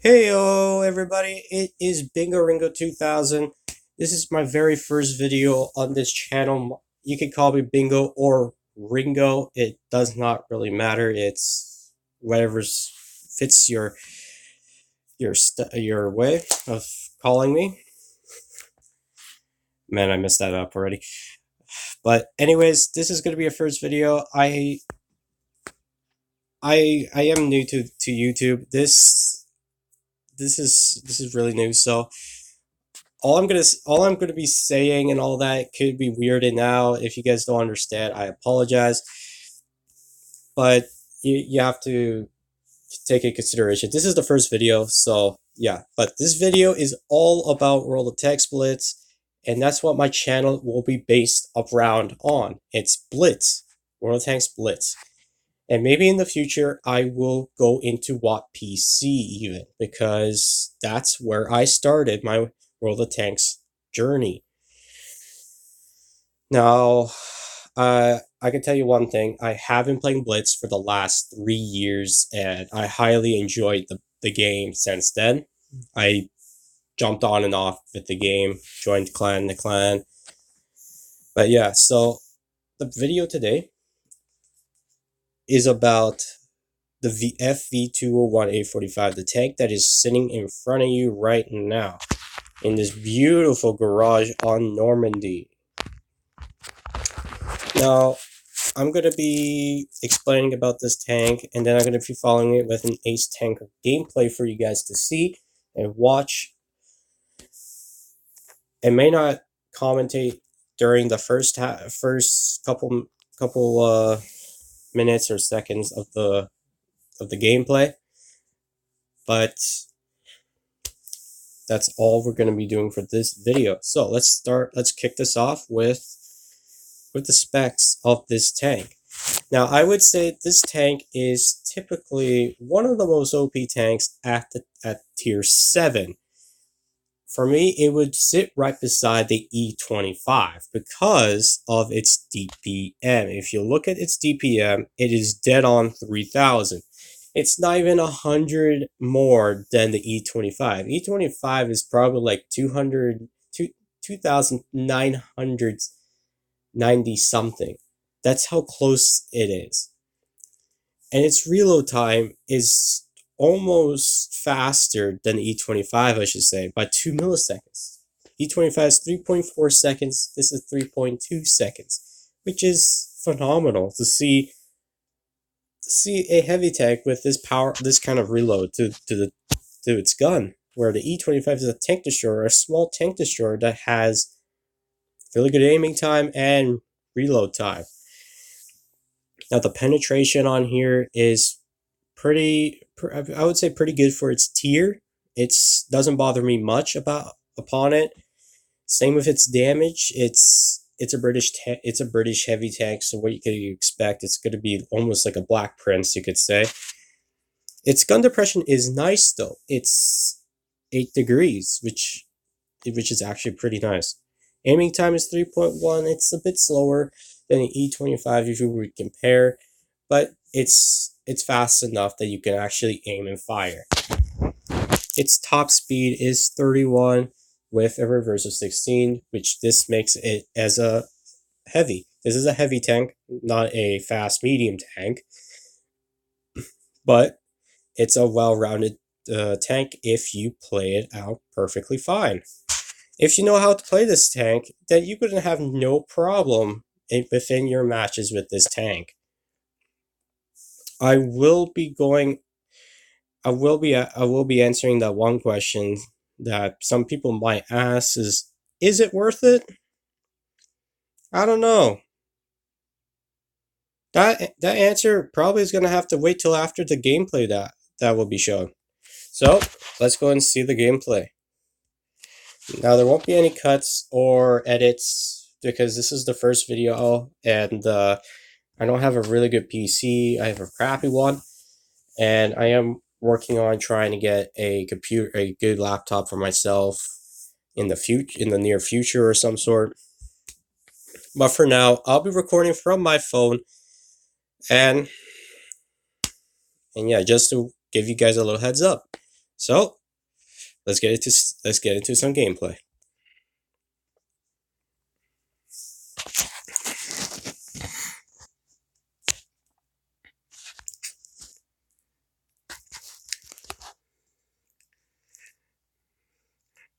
Heyo everybody, it is Bingo Ringo 2000. This is my very first video on this channel. You can call me Bingo or Ringo. It does not really matter. It's whatever fits your way of calling me. Man, I messed that up already. But anyways, this is going to be a first video. I am new to YouTube. This is really new, so all I'm gonna be saying and all that could be weirded now. If you guys don't understand, I apologize. But you have to take in consideration. This is the first video, so yeah. But this video is all about World of Tanks Blitz, and that's what my channel will be based around on. It's Blitz, World of Tanks Blitz. And maybe in the future, I will go into Watt PC even, because that's where I started my World of Tanks journey. Now, I can tell you one thing. I have been playing Blitz for the last 3 years, and I highly enjoyed the game since then. I jumped on and off with the game, joined the clan. But yeah, so the video today is about the FV201 A45, the tank that is sitting in front of you right now in this beautiful garage on Normandy. Now, I'm going to be explaining about this tank, and then I'm going to be following it with an Ace Tanker gameplay for you guys to see and watch. I may not commentate during the first couple minutes or seconds of the gameplay, but that's all we're going to be doing for this video. So let's kick this off with the specs of this tank. Now, I would say this tank is typically one of the most OP tanks at tier 7. For me, it would sit right beside the E25 because of its DPM. If you look at its DPM, it is dead on 3000. It's not even 100 more than the E25. E25 is probably like 2,990 something. That's how close it is. And its reload time is almost faster than the E25, I should say, by 2 milliseconds. E25 is 3.4 seconds. This is 3.2 seconds, which is phenomenal to see a heavy tank with this power, this kind of reload to its gun, where the E25 is a tank destroyer, a small tank destroyer that has really good aiming time and reload time. Now, the penetration on here is I would say pretty good for its tier. It doesn't bother me much upon it. Same with its damage. It's a British heavy tank, so what you could expect, it's going to be almost like a Black Prince, you could say. Its gun depression is nice though. It's 8 degrees, which is actually pretty nice. Aiming time is 3.1. It's a bit slower than the E25 if you would compare, but it's fast enough that you can actually aim and fire. Its top speed is 31 with a reverse of 16, which this makes it as a heavy. This is a heavy tank, not a fast medium tank, but it's a well-rounded tank if you play it out perfectly fine. If you know how to play this tank, then you're going to have no problem within your matches with this tank. I will be answering that one question that some people might ask: is it worth it? I don't know. That answer probably is going to have to wait till after the gameplay that will be shown. So let's go and see the gameplay. Now, there won't be any cuts or edits because this is the first video, and I don't have a really good PC. I have a crappy one, and I am working on trying to get a good laptop for myself in the near future or some sort. But for now, I'll be recording from my phone, and yeah, just to give you guys a little heads up. So let's get into some gameplay.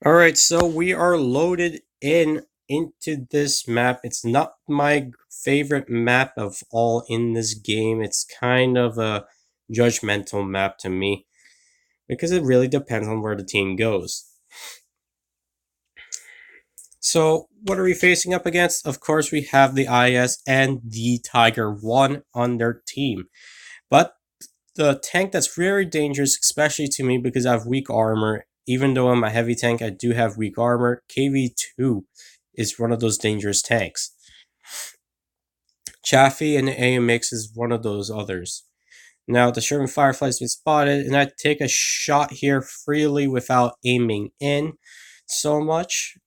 All right, so we are loaded into this map. It's not my favorite map of all in this game. It's kind of a judgmental map to me because it really depends on where the team goes. So, what are we facing up against? Of course, we have the IS and the Tiger 1 on their team. But the tank that's very dangerous, especially to me because I have weak armor. Even though I'm a heavy tank, I do have weak armor. KV2 is one of those dangerous tanks. Chaffee and the AMX is one of those others. Now the Sherman Firefly's been spotted, and I take a shot here freely without aiming in so much.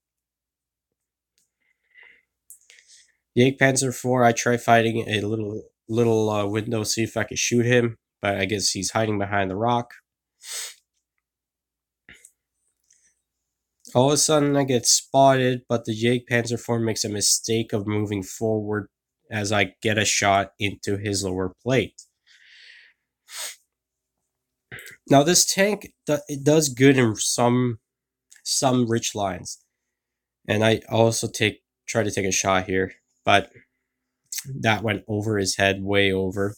The Panzer IV, I try fighting a little window, see if I can shoot him, but I guess he's hiding behind the rock. All of a sudden, I get spotted, but the Jake Panzer IV makes a mistake of moving forward as I get a shot into his lower plate. Now, this tank, it does good in some rich lines, and I also try to take a shot here, but that went over his head, way over.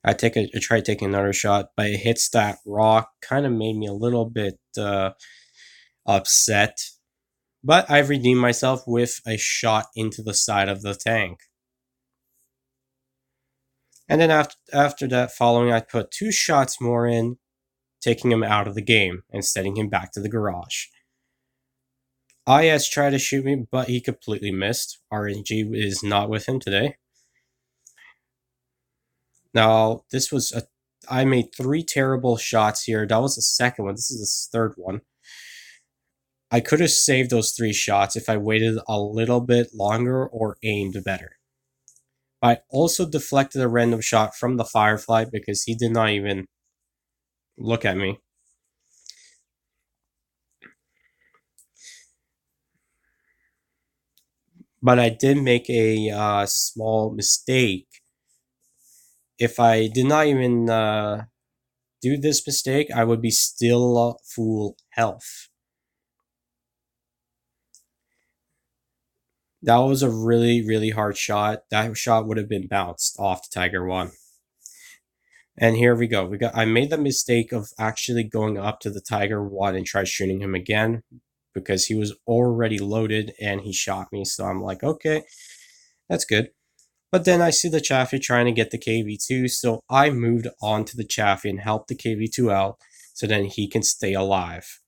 I try taking another shot, but it hits that rock. Kind of made me a little bit upset. But I've redeemed myself with a shot into the side of the tank. And then after that following, I put 2 shots more in, taking him out of the game and sending him back to the garage. IS tried to shoot me, but he completely missed. RNG is not with him today. Now, I made 3 terrible shots here. That was the second one. This is the third one. I could have saved those 3 shots if I waited a little bit longer or aimed better. I also deflected a random shot from the Firefly because he did not even look at me. But I did make a small mistake. If I did not even do this mistake, I would be still full health. That was a really hard shot. That shot would have been bounced off the Tiger 1. And here we go. I made the mistake of actually going up to the Tiger 1 and try shooting him again because he was already loaded and he shot me. So I'm like, okay, that's good. But then I see the Chaffee trying to get the KV2, so I moved on to the Chaffee and helped the KV2 out so then he can stay alive.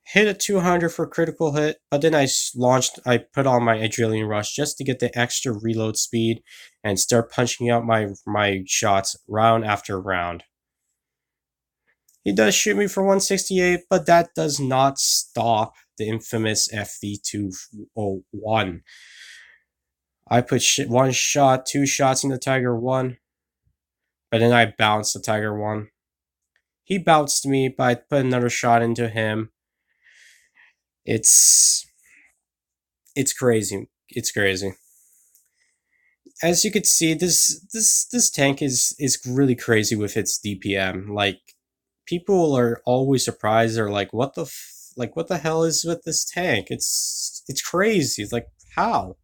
Hit a 200 for critical hit, but then I put on my Adrenaline Rush just to get the extra reload speed and start punching out my shots round after round. He does shoot me for 168, but that does not stop the infamous FV201. I put 1 shot, 2 shots in the Tiger 1, but then I bounced the Tiger 1. He bounced me, but I put another shot into him. It's crazy. It's crazy. As you can see, this tank is really crazy with its DPM. Like, people are always surprised. They're like, what the hell is with this tank? It's crazy. It's like, how?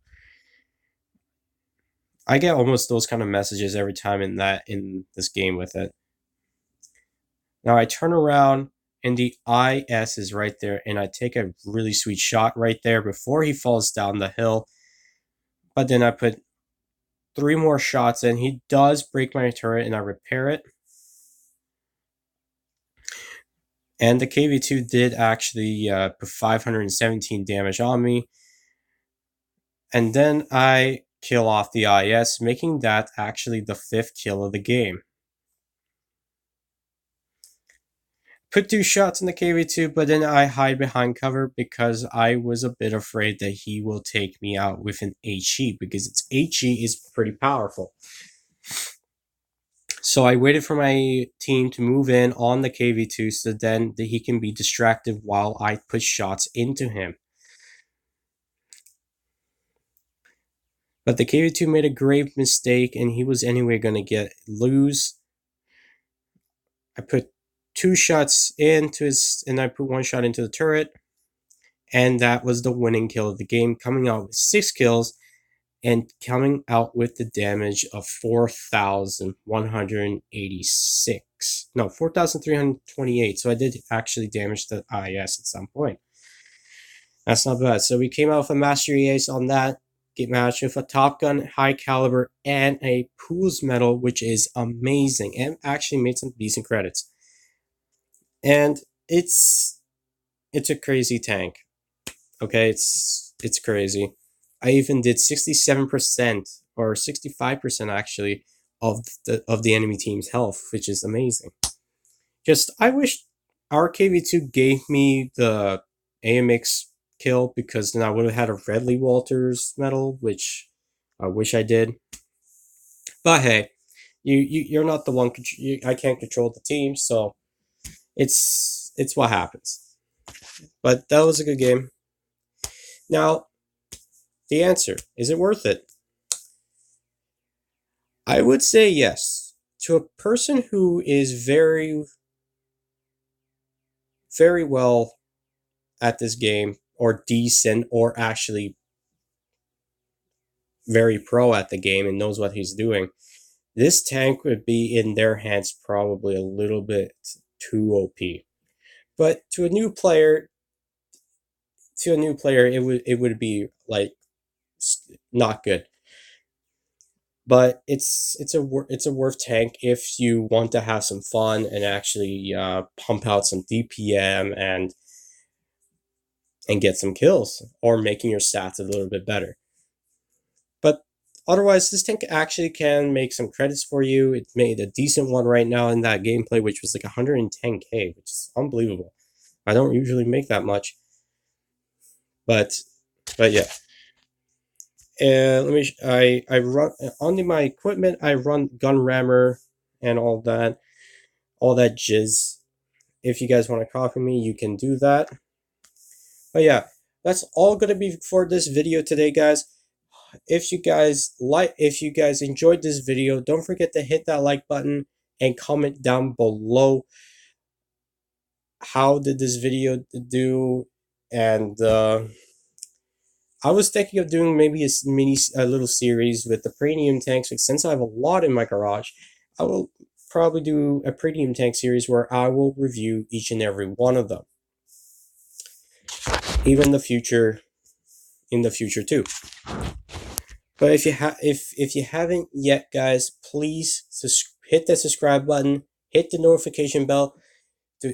I get almost those kind of messages every time in this game with it. Now I turn around and the IS is right there, and I take a really sweet shot right there before he falls down the hill. But then I put 3 more shots in. He does break my turret and I repair it. And the KV2 did actually put 517 damage on me. And then I kill off the IS, making that actually the 5th kill of the game. Put 2 shots in the KV2, but then I hide behind cover because I was a bit afraid that he will take me out with an HE, because its HE is pretty powerful. So I waited for my team to move in on the KV2 so then that he can be distracted while I push shots into him. But the KV2 made a grave mistake and he was anyway going to lose. I put 2 shots into his, and I put 1 shot into the turret. And that was the winning kill of the game, coming out with 6 kills and coming out with the damage of 4,186. No, 4,328. So I did actually damage the IS at some point. That's not bad. So we came out with a Mastery Ace on that match with a Top Gun, High Caliber, and a Pools medal, which is amazing, and actually made some decent credits. And it's a crazy tank. Okay, it's crazy. I even did 67% or 65% actually of the enemy team's health, which is amazing. Just I wish our KV2 gave me the AMX kill, because then I would have had a Redley Walters medal, which I wish I did. But hey, you're not the one. I can't control the team, so it's what happens. But that was a good game. Now, the answer, is it worth it? I would say yes. To a person who is very, very well at this game, or decent, or actually very pro at the game and knows what he's doing, this tank would be in their hands probably a little bit too OP. But to a new player, it would be like not good. But it's a worth tank if you want to have some fun and actually pump out some DPM and get some kills, or making your stats a little bit better. But otherwise, this tank actually can make some credits for you. It made a decent one right now in that gameplay, which was like 110k, which is unbelievable. I don't usually make that much, but yeah. And let me. I run on my equipment. I run gun rammer and all that jizz. If you guys want to copy me, you can do that. But yeah, that's all gonna be for this video today, guys. If you guys enjoyed this video, don't forget to hit that like button and comment down below how did this video do. And I was thinking of doing maybe a little series with the premium tanks, since I have a lot in my garage. I will probably do a premium tank series where I will review each and every one of them, even in the future too. But if you haven't yet, guys, please hit the subscribe button, hit the notification bell,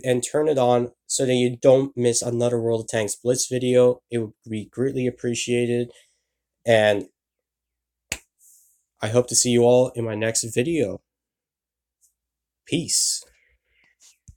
and turn it on so that you don't miss another World of Tanks Blitz video. It would be greatly appreciated, and I hope to see you all in my next video. Peace.